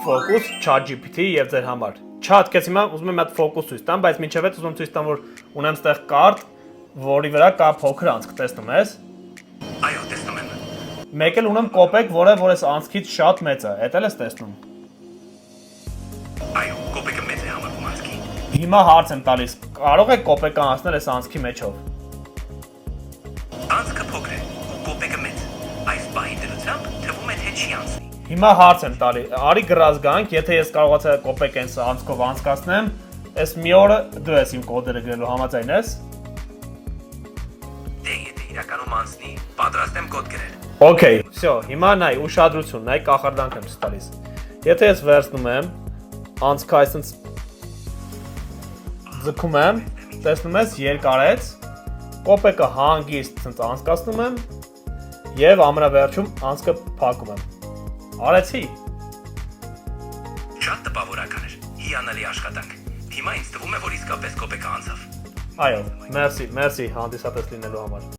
focus ChatGPT եւ ձեր համար։ Chat, քեզ հիմա ուզում եմ այդ focus ցույց տամ, բայց մինչև այդ ուզում ցույց տամ, որ ունեմ ստեղ կարտ, որի վրա կա փոքր անցք, տեսնում ես։ Այո, տեսնում եմ։ Մեկ էլ ունեմ կոպեկ, որը որ այս անցքից շատ մեծ է, էդ էլ ես տեսնում։ Այո, կոպեկը մեծ է համարվում անցքի։ Հիմա հարց եմ տալիս, կարող եք կոպեկը անցնել այս անցքի մեջով։ Անցքը փոքր է, կոպեկը մեծ։ Այս բայի դրությամբ թվում է թե չի անցնի։ Հիմա հարց եմ տալի, արի գրած գանք, եթե ես կարողացա կոպեկ այս անցքով անցկացնեմ, այս մի օրը դու ես իմ կոդերը գրելու, համաձայն ես։ Դե եթե իրականում անցնի, պատրաստ եմ կոդ գրել։ Okay, всё, հիմա նայ, ուշադրություն, նայ կախարդանք եմ տալիս։ Եթե ես վերցնում եմ, անցքը այսպես ձգում եմ, տեսնում ես երկարեց, կոպեկը հանգիստ ցած անցկացնում եմ եւ ամենավերջում անցքը փակում եմ։ Արեցի։ Շատ տպավորական էր։ Հիանալի աշխատանք։ Հիմա ինձ թվում է, որ իսկապես կոպեկը անցավ։ Այո, մերսի հանդիսատես լինելու համար։